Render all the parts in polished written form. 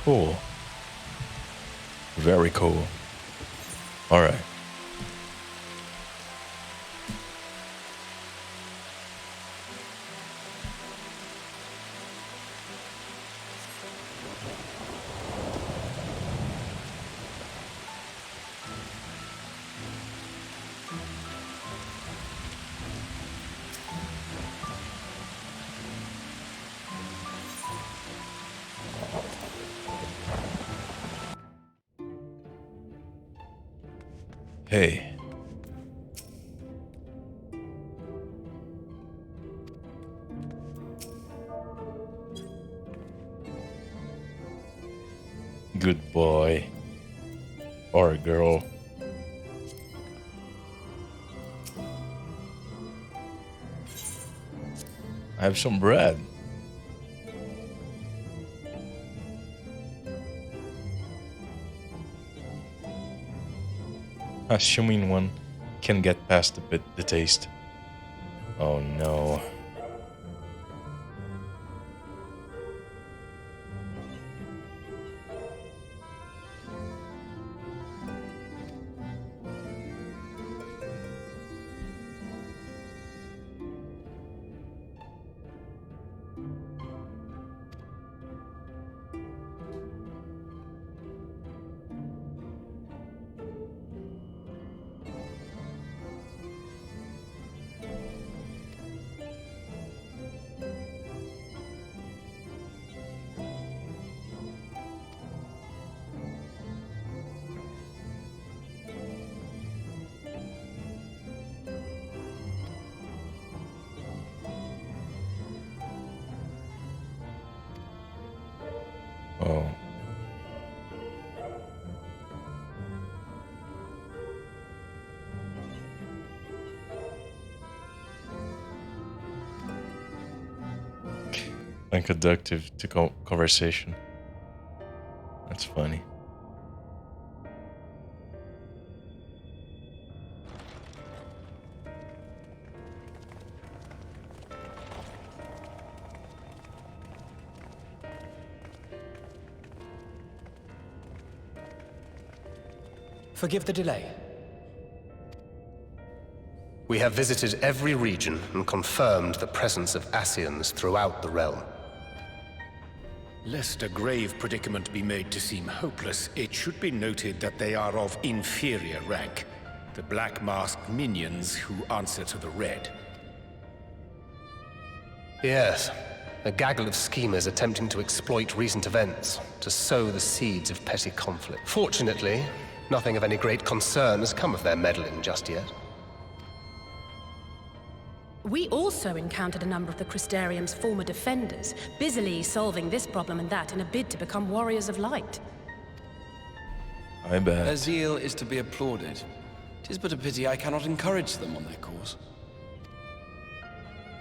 Cool. Very cool. Alright. Hey. Good boy. Or girl. I have some bread. Assuming one can get past the taste. Oh no. Oh. Unconductive to conversation. That's funny. Forgive the delay. We have visited every region and confirmed the presence of Ascians throughout the realm. Lest a grave predicament be made to seem hopeless, it should be noted that they are of inferior rank. The black-masked minions who answer to the red. Yes, a gaggle of schemers attempting to exploit recent events, to sow the seeds of petty conflict. Fortunately, nothing of any great concern has come of their meddling just yet. We also encountered a number of the Crystarium's former defenders, busily solving this problem and that in a bid to become warriors of light. I bet. Their zeal is to be applauded. 'Tis but a pity I cannot encourage them on their course.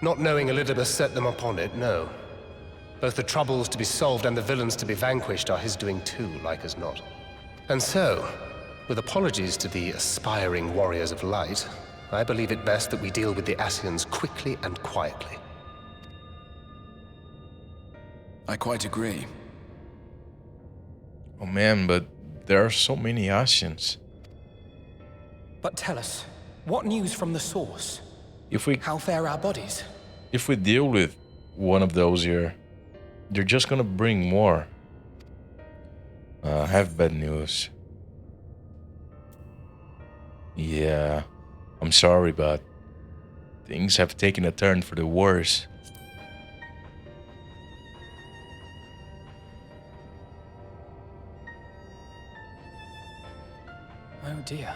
Not knowing Elidibus set them upon it, no. Both the troubles to be solved and the villains to be vanquished are his doing too, like as not. And so, with apologies to the aspiring warriors of light, I believe it best that we deal with the Ascians quickly and quietly. I quite agree. Oh man, but there are so many Ascians. But tell us, what news from the source? If we How fare our bodies? If we deal with one of those here, they're just gonna bring more. I have bad news. Yeah, I'm sorry, but things have taken a turn for the worse. Oh dear.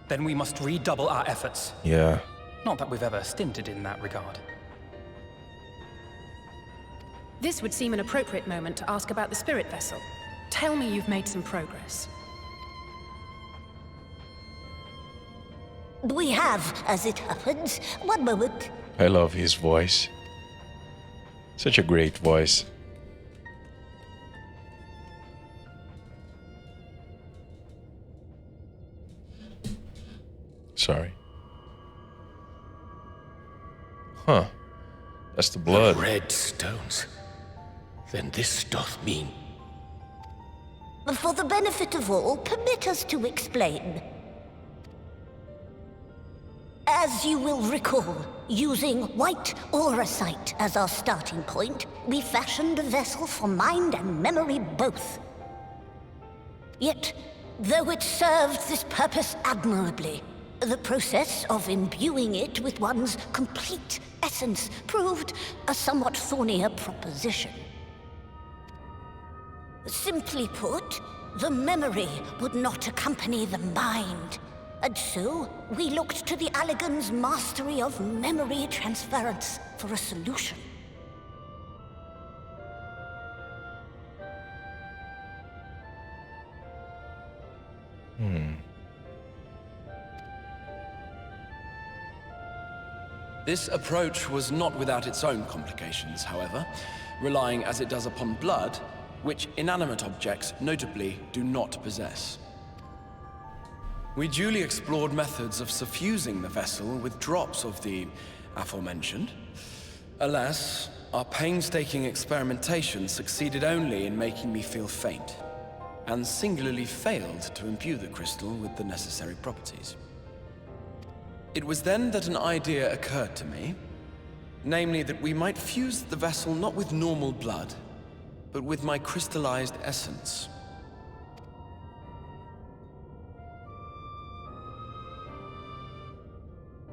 Then we must redouble our efforts. Yeah. Not that we've ever stinted in that regard. This would seem an appropriate moment to ask about the spirit vessel. Tell me you've made some progress. We have, as it happens. One moment. I love his voice. Such a great voice. Sorry. Huh. That's the blood. Red stones. Then this doth mean For the benefit of all, permit us to explain. As you will recall, using white auracite as our starting point, we fashioned a vessel for mind and memory both. Yet, though it served this purpose admirably, the process of imbuing it with one's complete essence proved a somewhat thornier proposition. Simply put, the memory would not accompany the mind. And so, we looked to the Allegan's mastery of memory transference for a solution. This approach was not without its own complications, however, relying as it does upon blood, which inanimate objects, notably, do not possess. We duly explored methods of suffusing the vessel with drops of the aforementioned. Alas, our painstaking experimentation succeeded only in making me feel faint, and singularly failed to imbue the crystal with the necessary properties. It was then that an idea occurred to me, namely that we might fuse the vessel not with normal blood, but with my crystallized essence.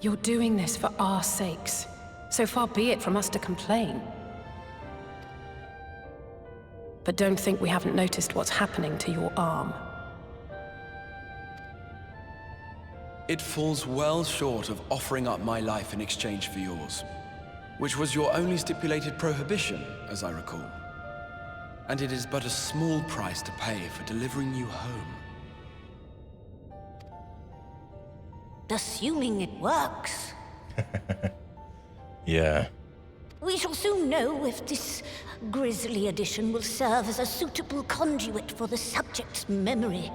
You're doing this for our sakes. So far be it from us to complain. But don't think we haven't noticed what's happening to your arm. It falls well short of offering up my life in exchange for yours, which was your only stipulated prohibition, as I recall. And it is but a small price to pay for delivering you home. Assuming it works. Yeah. We shall soon know if this grisly addition will serve as a suitable conduit for the subject's memory.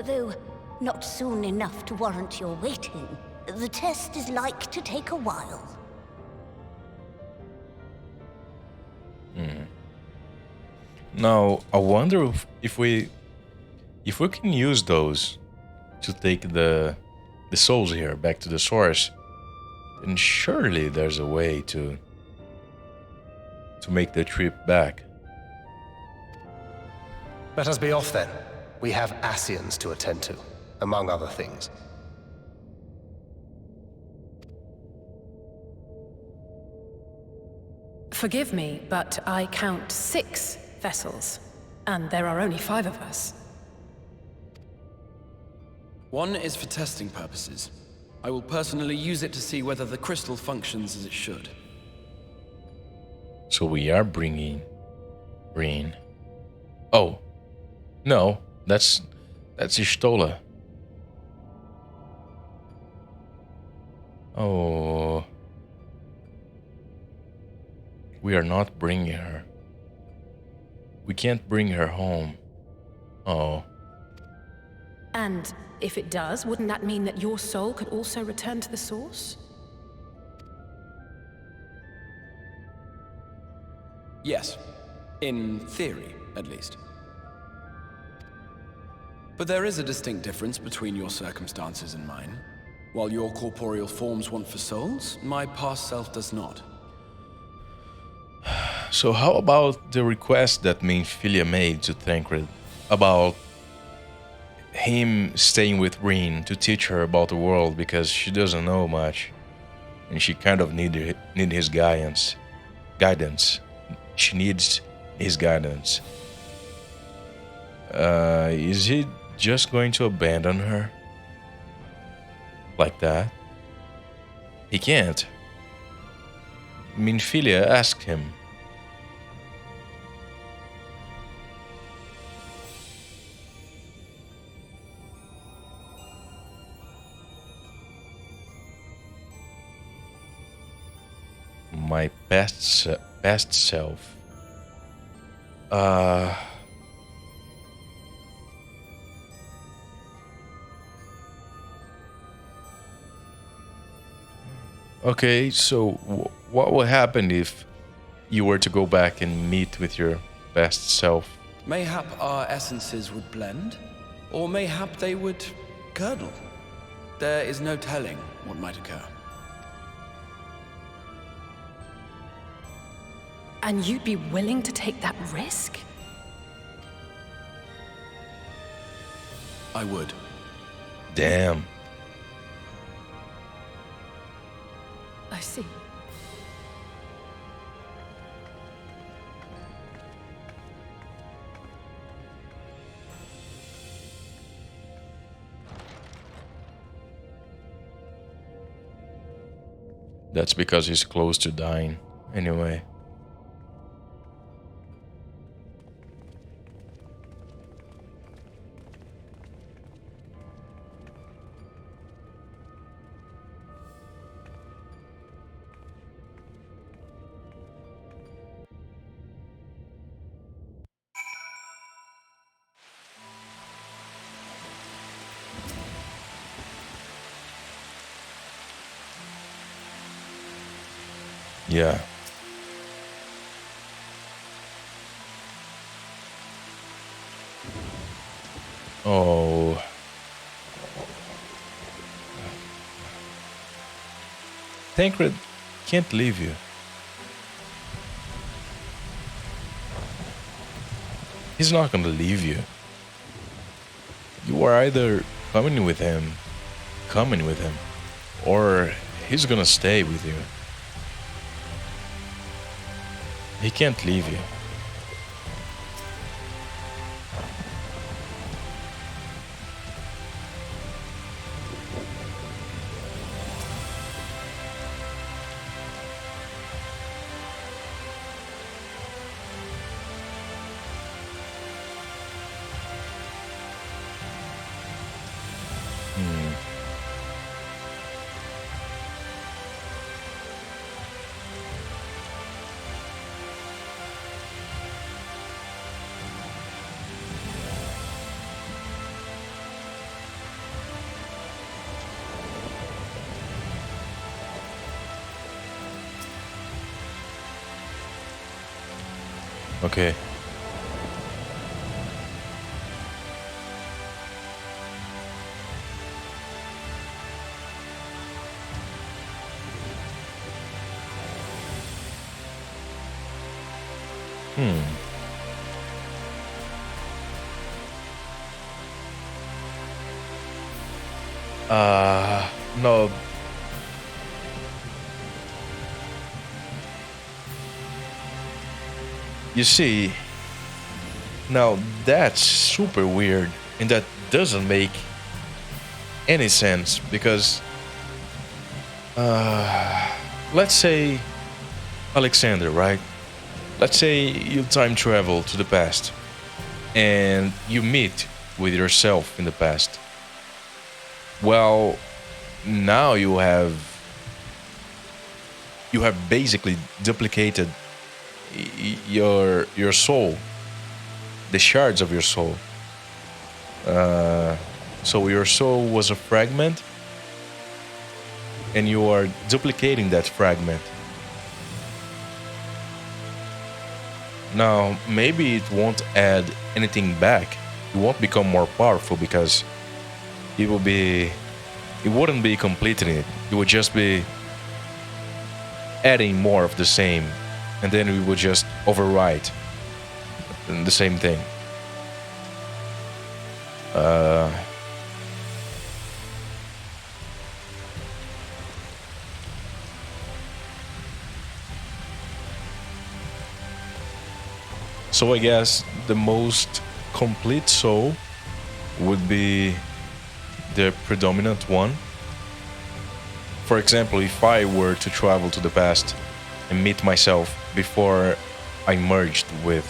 Though not soon enough to warrant your waiting. The test is like to take a while. Now, I wonder if we can use those to take the souls here back to the source, then surely there's a way to make the trip back. Let us be off then. We have Ascians to attend to, among other things. Forgive me, but I count 6 vessels, and there are only 5 of us. One is for testing purposes. I will personally use it to see whether the crystal functions as it should. So we are bringing Breen. Oh, no, that's Ishtola. Oh, we are not bringing her. We can't bring her home. Oh. And if it does, wouldn't that mean that your soul could also return to the source? Yes. In theory, at least. But there is a distinct difference between your circumstances and mine. While your corporeal forms want for souls, my past self does not. So how about the request that Minfilia made to Thancred about him staying with Breen to teach her about the world because she doesn't know much and she kind of need his guidance. She needs his guidance. Is he just going to abandon her like that? He can't. Minfilia asked him. My past self. Okay, so what would happen if you were to go back and meet with your past self? Mayhap our essences would blend, or mayhap they would curdle. There is no telling what might occur. And you'd be willing to take that risk? I would. Damn. I see. That's because he's close to dying, anyway. Yeah. Oh. Tancred can't leave you. He's not gonna leave you. You are either coming with him, or he's gonna stay with you. He can't leave you. Okay. No. You see, now that's super weird, and that doesn't make any sense because, let's say, Alexander, right? Let's say you time travel to the past, and you meet with yourself in the past. Well, now you have basically duplicated your soul, the shards of your soul. So your soul was a fragment, and you are duplicating that fragment. Now, maybe it won't add anything back. It won't become more powerful because it wouldn't be completing it. It would just be adding more of the same, and then we would just overwrite the same thing. So I guess the most complete soul would be the predominant one. For example, if I were to travel to the past and meet myself before I merged with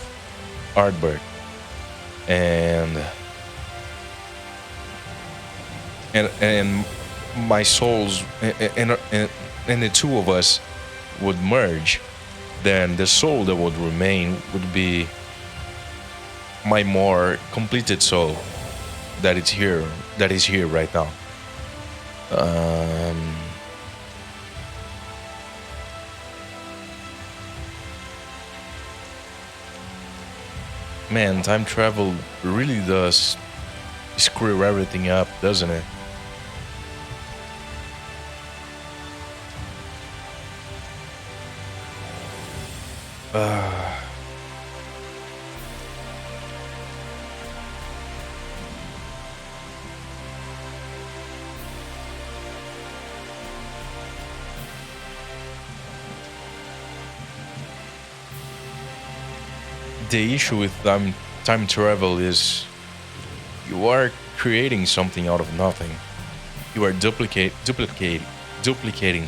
Ardberg, and my souls and the two of us would merge, then the soul that would remain would be my more completed soul that is here right now. Man, time travel really does screw everything up, doesn't it? The issue with time travel is you are creating something out of nothing. You are duplicating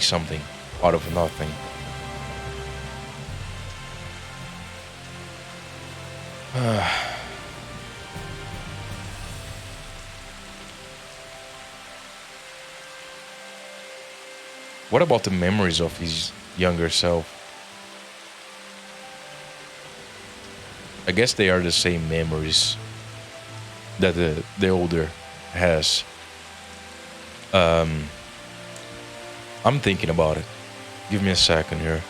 something out of nothing. What about the memories of his younger self? I guess they are the same memories that the older has. I'm thinking about it. Give me a second here.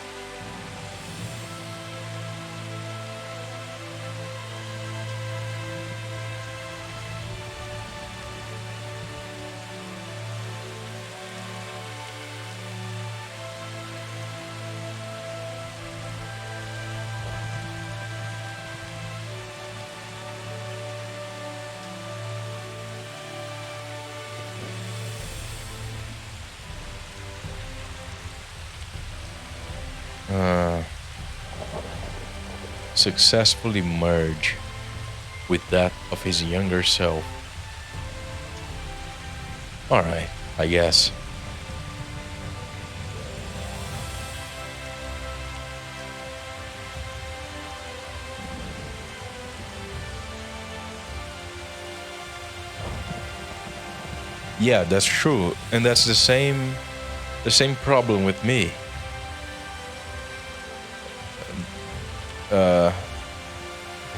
Successfully merge with that of his younger self. Alright, I guess. Yeah, that's true. And that's the same problem with me.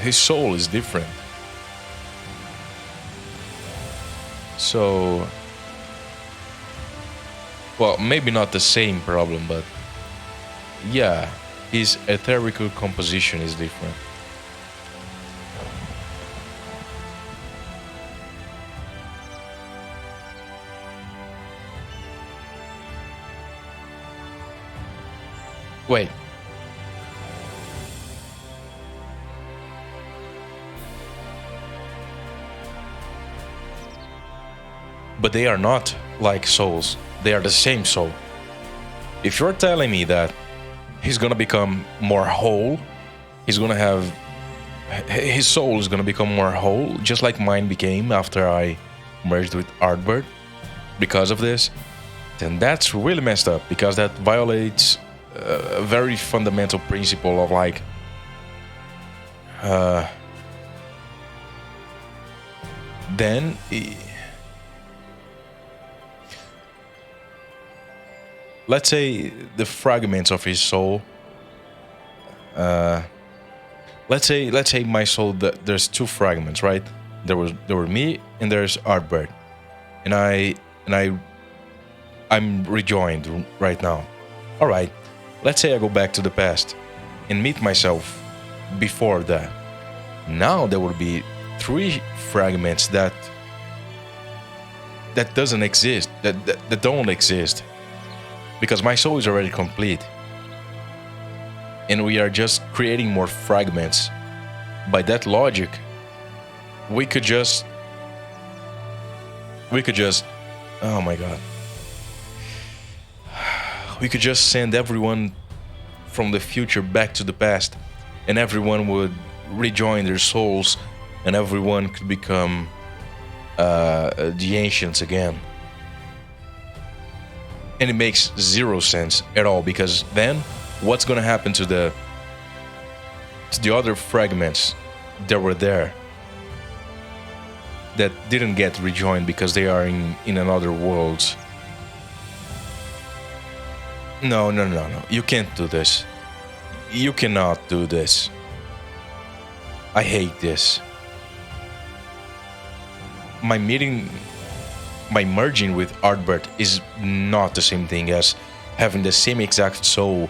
His soul is different. So, well, maybe not the same problem, but yeah, his etherical composition is different. Wait. But they are not like souls. They are the same soul. If you're telling me that he's gonna become more whole, he's gonna have his soul is gonna become more whole, just like mine became after I merged with Artbird because of this, then that's really messed up, because that violates a very fundamental principle of like then let's say the fragments of his soul. Let's say my soul. There's two fragments, right? There were me, and there's Artbird, and I'm rejoined right now. All right. Let's say I go back to the past and meet myself before that. Now there will be three fragments that doesn't exist. That don't exist. Because my soul is already complete. And we are just creating more fragments. By that logic, we could just oh my god. We could just send everyone from the future back to the past, and everyone would rejoin their souls, and everyone could become the ancients again. And it makes zero sense at all, because then what's gonna happen to the other fragments that were there that didn't get rejoined because they are in another world? No. You can't do this. You cannot do this. I hate this. My merging with Artbird is not the same thing as having the same exact soul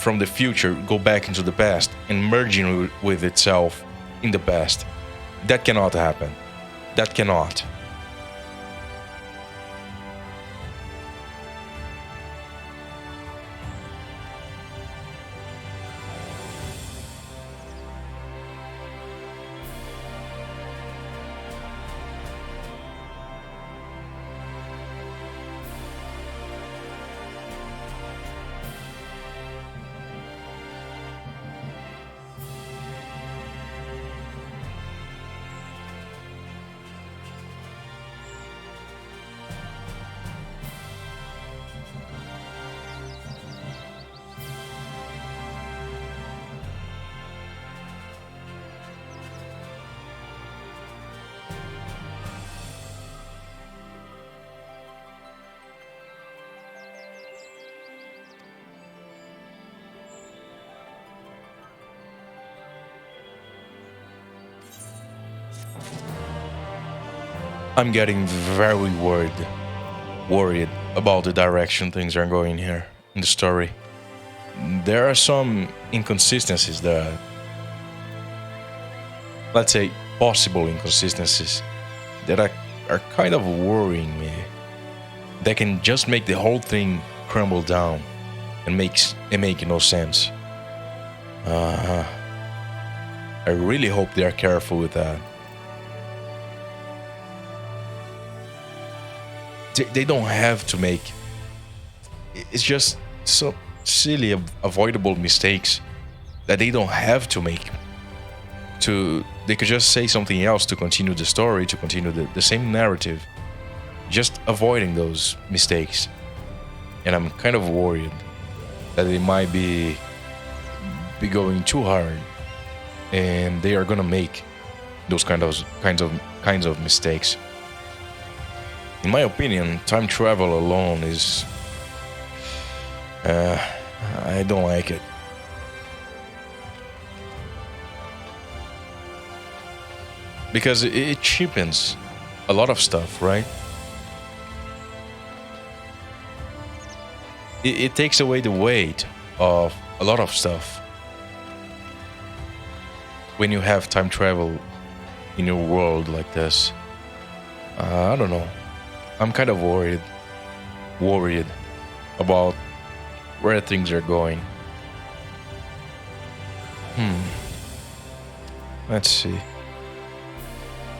from the future go back into the past and merging with itself in the past. That cannot happen. That cannot. I'm getting very worried about the direction things are going here in the story. There are some inconsistencies that, let's say, possible inconsistencies that are kind of worrying me. That can just make the whole thing crumble down and make no sense. I really hope they are careful with that. They don't have to make. It's just so silly, avoidable mistakes that they don't have to make. They could just say something else to continue the story, to continue the same narrative, just avoiding those mistakes. And I'm kind of worried that they might be going too hard, and they are gonna make those kinds of mistakes. In my opinion, time travel alone is... I don't like it. Because it cheapens a lot of stuff, right? It takes away the weight of a lot of stuff when you have time travel in your world like this. I don't know. I'm kind of worried about where things are going. Let's see.